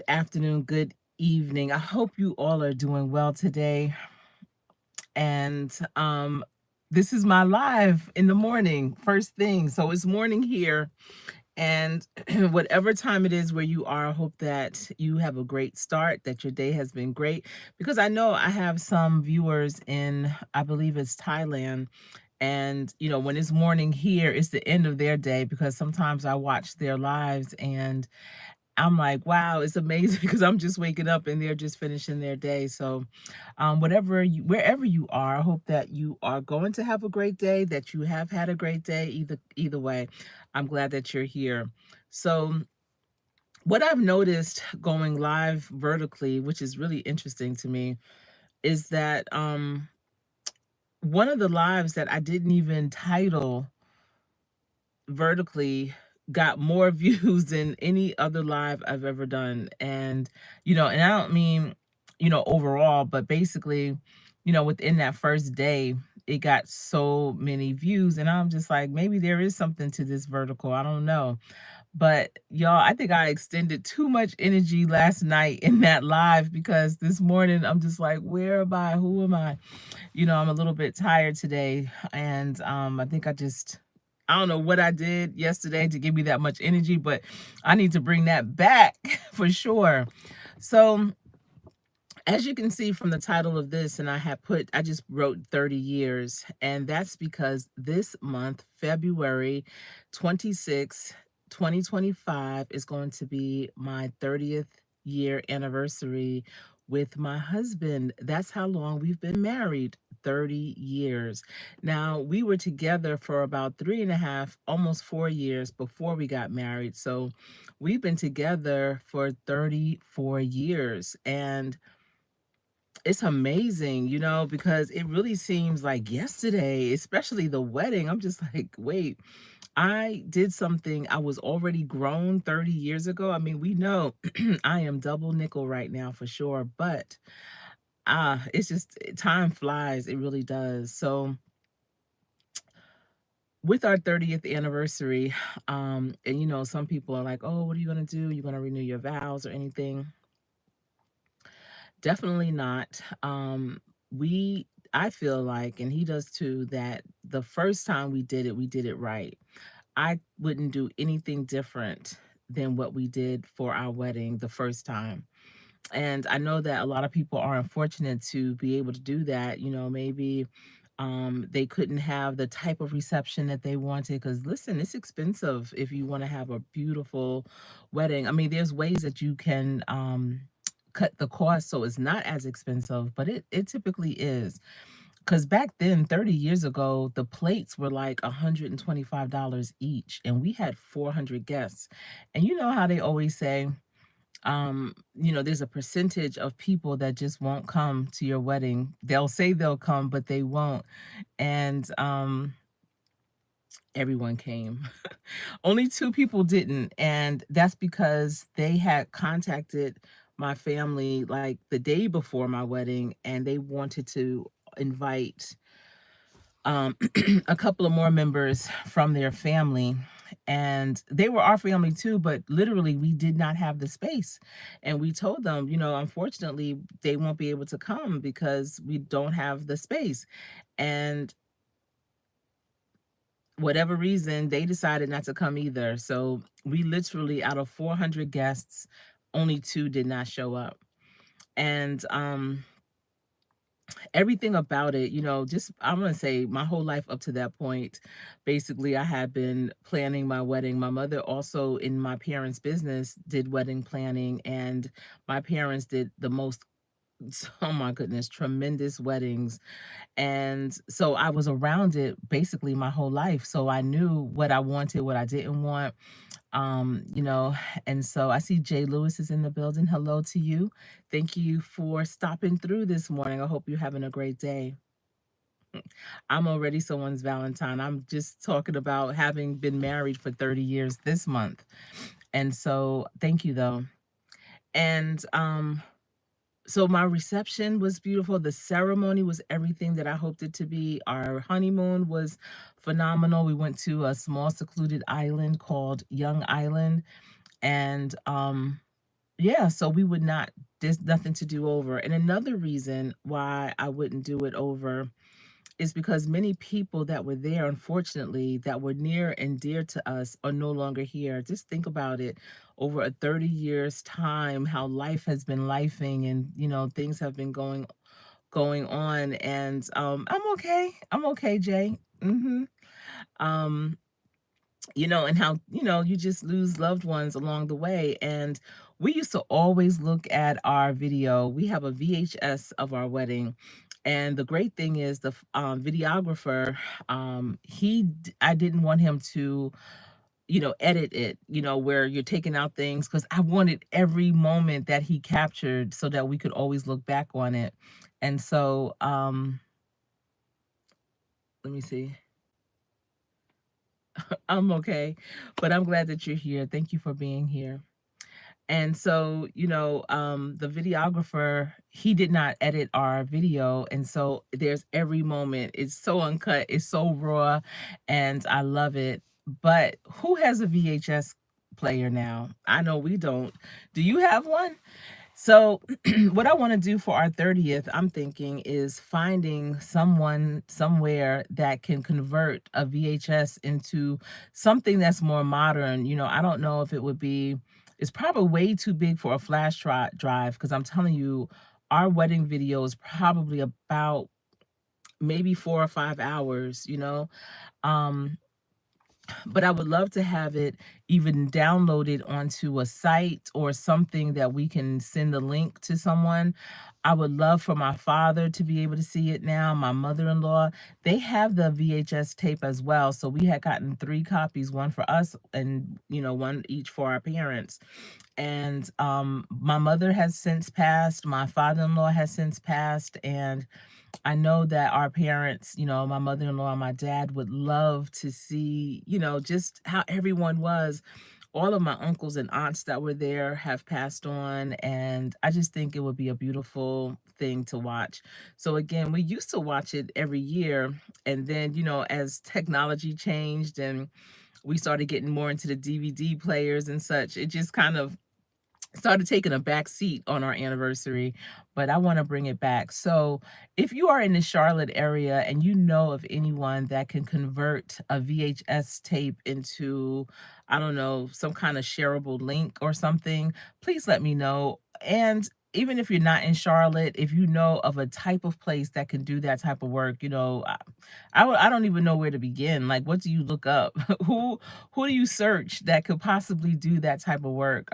afternoon, good evening. I hope you all are doing well today. And this is my live in the morning, first thing. So it's morning here. And whatever time it is where you are, I hope that you have a great start, that your day has been great. Because I know I have some viewers in, I believe it's Thailand. And, when it's morning here, it's the end of their day because sometimes I watch their lives and I'm like, wow, it's amazing because I'm just waking up and they're just finishing their day. So, wherever you are, I hope that you are going to have a great day, that you have had a great day. Either way, I'm glad that you're here. So, what I've noticed going live vertically, which is really interesting to me, is that one of the lives that I didn't even title vertically got more views than any other live I've ever done. And I don't mean, overall, but basically, within that first day, it got so many views. And I'm just like, maybe there is something to this vertical. I don't know. But y'all, I think I extended too much energy last night in that live because this morning I'm just like, where am I? Who am I? I'm a little bit tired today. And I think I don't know what I did yesterday to give me that much energy, but I need to bring that back for sure. So, as you can see from the title of this, and I just wrote 30 years, and that's because this month, February 26, 2025, is going to be my 30th year anniversary with my husband. That's how long we've been married. 30 years. Now, we were together for about 3.5, almost 4 years before we got married. So we've been together for 34 years. And it's amazing, because it really seems like yesterday, especially the wedding. I'm just like, wait, I did something. I was already grown 30 years ago. I mean, we know I am double nickel right now for sure, but it's just time flies. It really does. So with our 30th anniversary, and some people are like, oh, what are you gonna do? You gonna renew your vows or anything? Definitely not. We I feel like, and he does too, that the first time we did it right. I wouldn't do anything different than what we did for our wedding the first time. And I know that a lot of people are unfortunate to be able to do that. Maybe they couldn't have the type of reception that they wanted. Because listen, it's expensive if you want to have a beautiful wedding. I mean, there's ways that you can cut the cost so it's not as expensive, but it typically is. Because back then, 30 years ago, the plates were like $125 each, and we had 400 guests. And you know how they always say, there's a percentage of people that just won't come to your wedding. They'll say they'll come, but they won't. And everyone came. Only two people didn't, and that's because they had contacted my family like the day before my wedding, and they wanted to invite a couple of more members from their family, and they were our family too, but literally we did not have the space. And we told them, unfortunately they won't be able to come because we don't have the space. And whatever reason, they decided not to come either. So we literally, out of 400 guests, only two did not show up. And everything about it, just I'm gonna say my whole life up to that point, basically I had been planning my wedding. My mother also in my parents' business did wedding planning, and my parents did the most, oh my goodness, tremendous weddings. And so I was around it basically my whole life. So I knew what I wanted, what I didn't want. Um, you know, and so I see Jay Lewis is in the building. Hello to you. Thank you for stopping through this morning. I hope you're having a great day. I'm already someone's Valentine. I'm just talking about having been married for 30 years this month. And so thank you though. And so my reception was beautiful. The ceremony was everything that I hoped it to be. Our honeymoon was phenomenal. We went to a small secluded island called Young Island, and Yeah, so we would not there's nothing to do over. And another reason why I wouldn't do it over is because many people that were there, unfortunately, that were near and dear to us are no longer here. Just think about it over a 30 years time, how life has been lifing and, things have been going on. And I'm okay. I'm okay, Jay. Um, and how, you just lose loved ones along the way. And we used to always look at our video. We have a VHS of our wedding. And the great thing is videographer, I didn't want him to, edit it, where you're taking out things because I wanted every moment that he captured so that we could always look back on it. And so, let me see. I'm okay, but I'm glad that you're here. Thank you for being here. And so, the videographer, he did not edit our video. And so there's every moment. It's so uncut, it's so raw, and I love it. But who has a VHS player now? I know we don't. Do you have one? So, what I want to do for our 30th, I'm thinking, is finding someone somewhere that can convert a VHS into something that's more modern. I don't know if it would be, it's probably way too big for a drive because I'm telling you, our wedding video is probably about maybe 4 or 5 hours. Um, but I would love to have it even downloaded onto a site or something that we can send the link to someone. I would love for my father to be able to see it now, my mother-in-law. They have the VHS tape as well. So we had gotten 3 copies, one for us and, one each for our parents. And my mother has since passed, my father-in-law has since passed, and I know that our parents, my mother-in-law and my dad would love to see, just how everyone was. All of my uncles and aunts that were there have passed on, and I just think it would be a beautiful thing to watch. So again, we used to watch it every year, and then, as technology changed and we started getting more into the DVD players and such, it just kind of started taking a back seat on our anniversary, but I want to bring it back. So, if you are in the Charlotte area and you know of anyone that can convert a VHS tape into, I don't know, some kind of shareable link or something, please let me know. And even if you're not in Charlotte, if you know of a type of place that can do that type of work, I don't even know where to begin. Like, what do you look up? Who do you search that could possibly do that type of work?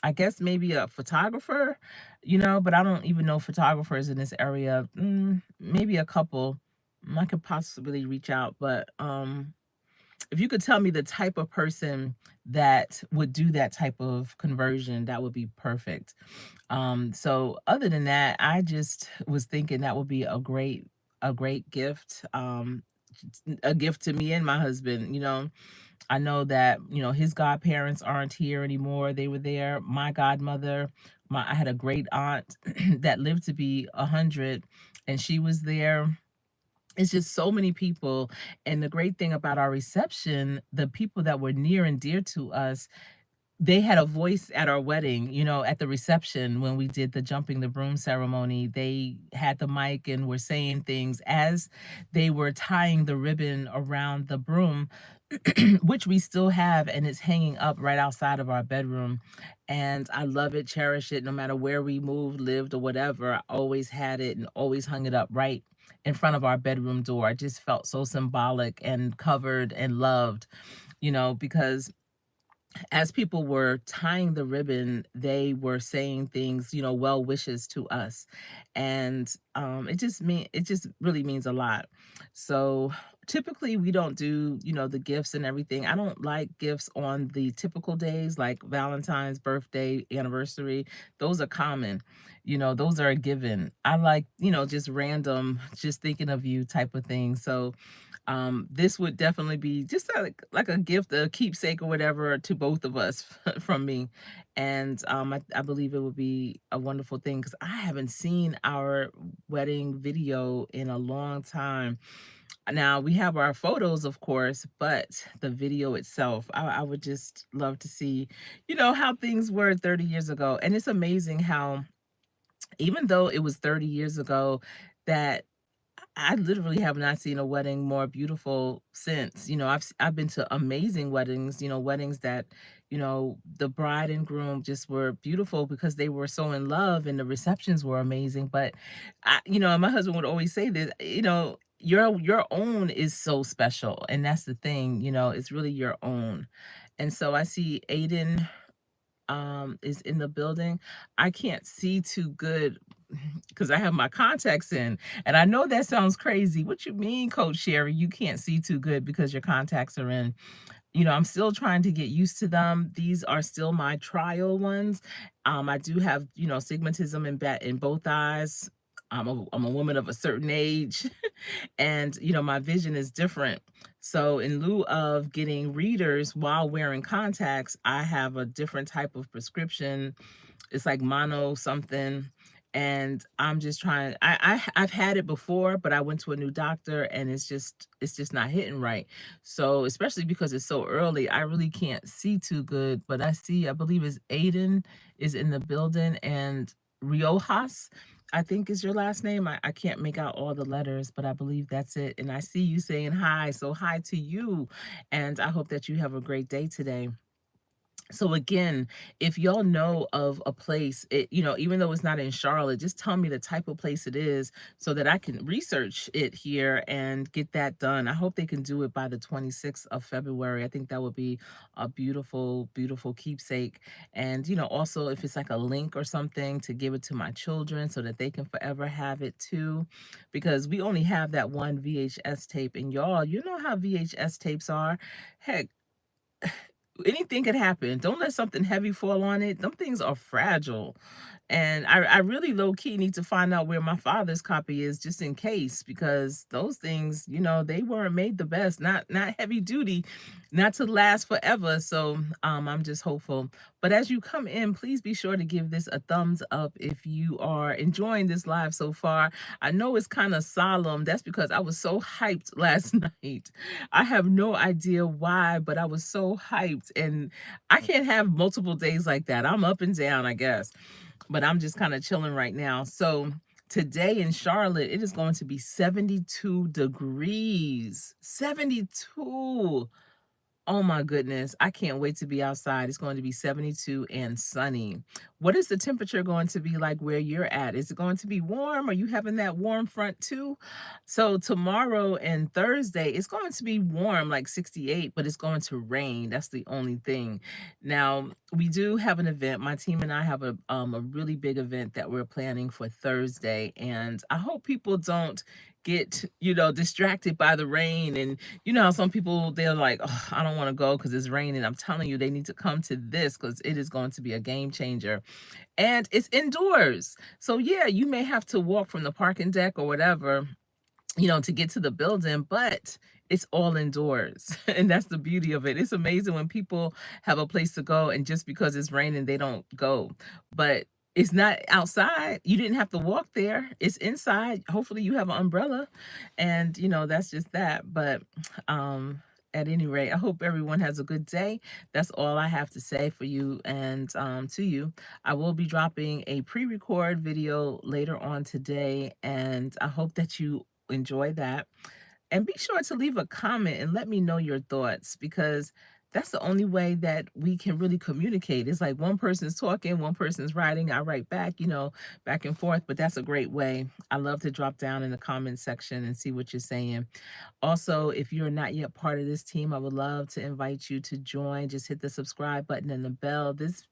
I guess maybe a photographer, but I don't even know photographers in this area. Maybe a couple. I could possibly reach out, but if you could tell me the type of person that would do that type of conversion, that would be perfect. So other than that, I just was thinking that would be a great gift. A gift to me and my husband. I know that, his godparents aren't here anymore. They were there. My godmother, I had a great aunt that lived to be 100, and she was there. It's just so many people. And the great thing about our reception, the people that were near and dear to us, they had a voice at our wedding, at the reception when we did the jumping the broom ceremony. They had the mic and were saying things as they were tying the ribbon around the broom, which we still have, and it's hanging up right outside of our bedroom. And I love it, cherish it, no matter where we moved, lived, or whatever. I always had it and always hung it up right in front of our bedroom door. I just felt so symbolic and covered and loved, because as people were tying the ribbon, they were saying things, well wishes to us. And it just really means a lot. So typically we don't do, the gifts and everything. I don't like gifts on the typical days like Valentine's, birthday, anniversary. Those are common. Those are a given. I like, just random, just thinking of you type of thing. So this would definitely be just like a gift, a keepsake or whatever to both of us from me. And I believe it would be a wonderful thing because I haven't seen our wedding video in a long time. Now we have our photos, of course, but the video itself, I would just love to see, how things were 30 years ago. And it's amazing how, even though it was 30 years ago, that I literally have not seen a wedding more beautiful since. I've been to amazing weddings, weddings that, the bride and groom just were beautiful because they were so in love and the receptions were amazing. But my husband would always say this, your own is so special. And that's the thing, it's really your own. And so I see Aiden is in the building. I can't see too good because I have my contacts in. And I know that sounds crazy. What you mean, Coach Sherri? You can't see too good because your contacts are in. I'm still trying to get used to them. These are still my trial ones. I do have, stigmatism in both eyes. I'm a woman of a certain age and my vision is different. So in lieu of getting readers while wearing contacts, I have a different type of prescription. It's like mono something. And I'm just trying, I've had it before, but I went to a new doctor and it's just not hitting right. So especially because it's so early, I really can't see too good. But I believe it's Aiden is in the building, and Riojas, I think is your last name. I can't make out all the letters, but I believe that's it. And I see you saying hi. So hi to you. And I hope that you have a great day today. So again, if y'all know of a place, even though it's not in Charlotte, just tell me the type of place it is so that I can research it here and get that done. I hope they can do it by the 26th of February. I think that would be a beautiful, beautiful keepsake. And, also if it's like a link or something to give it to my children so that they can forever have it too, because we only have that one VHS tape. And y'all, you know how VHS tapes are. Heck, anything could happen. Don't let something heavy fall on it. Them things are fragile. And I really low key need to find out where my father's copy is just in case, because those things, they weren't made the best, not heavy duty, not to last forever. So I'm just hopeful. But as you come in, please be sure to give this a thumbs up if you are enjoying this live so far. I know it's kind of solemn. That's because I was so hyped last night. I have no idea why, but I was so hyped. And I can't have multiple days like that. I'm up and down, I guess, but I'm just kind of chilling right now. So today in Charlotte, it is going to be 72 degrees. 72. Oh my goodness, I can't wait to be outside. It's going to be 72 and sunny. What is the temperature going to be like where you're at? Is it going to be warm? Are you having that warm front too? So tomorrow and Thursday, it's going to be warm, like 68, but it's going to rain. That's the only thing. Now, we do have an event. My team and I have a really big event that we're planning for Thursday, and I hope people don't get, distracted by the rain. And how some people, they're like, oh, I don't want to go because it's raining. I'm telling you, they need to come to this because it is going to be a game changer. And it's indoors. So yeah, you may have to walk from the parking deck or whatever, to get to the building, but it's all indoors. And that's the beauty of it. It's amazing when people have a place to go and just because it's raining, they don't go. But it's not outside. You didn't have to walk there. It's inside. Hopefully you have an umbrella. And that's just that. But at any rate, I hope everyone has a good day. That's all I have to say for you and to you. I will be dropping a pre-record video later on today, and I hope that you enjoy that. And be sure to leave a comment and let me know your thoughts, because that's the only way that we can really communicate. It's like one person's talking, one person's writing, I write back, back and forth, but that's a great way. I love to drop down in the comment section and see what you're saying. Also, if you're not yet part of this team, I would love to invite you to join. Just hit the subscribe button and the bell. This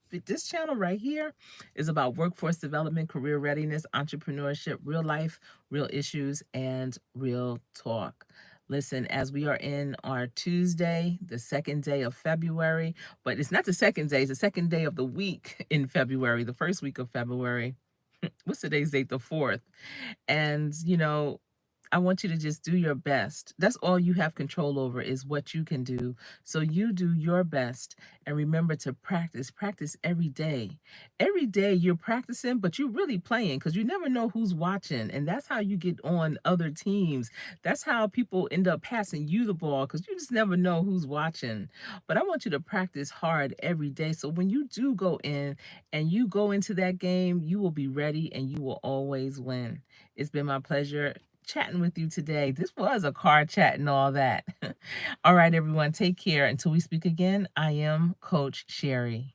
channel right here is about workforce development, career readiness, entrepreneurship, real life, real issues, and real talk. Listen, as we are in our Tuesday, the second day of February, but it's not the second day, it's the second day of the week in February, the first week of February. What's today's date? The 4th. And, I want you to just do your best. That's all you have control over is what you can do. So you do your best and remember to practice. Practice every day. Every day you're practicing, but you're really playing because you never know who's watching. And that's how you get on other teams. That's how people end up passing you the ball because you just never know who's watching. But I want you to practice hard every day. So when you do go in and you go into that game, you will be ready and you will always win. It's been my pleasure chatting with you today. This was a car chat and all that. All right, everyone, take care. Until we speak again, I am Coach Sherri.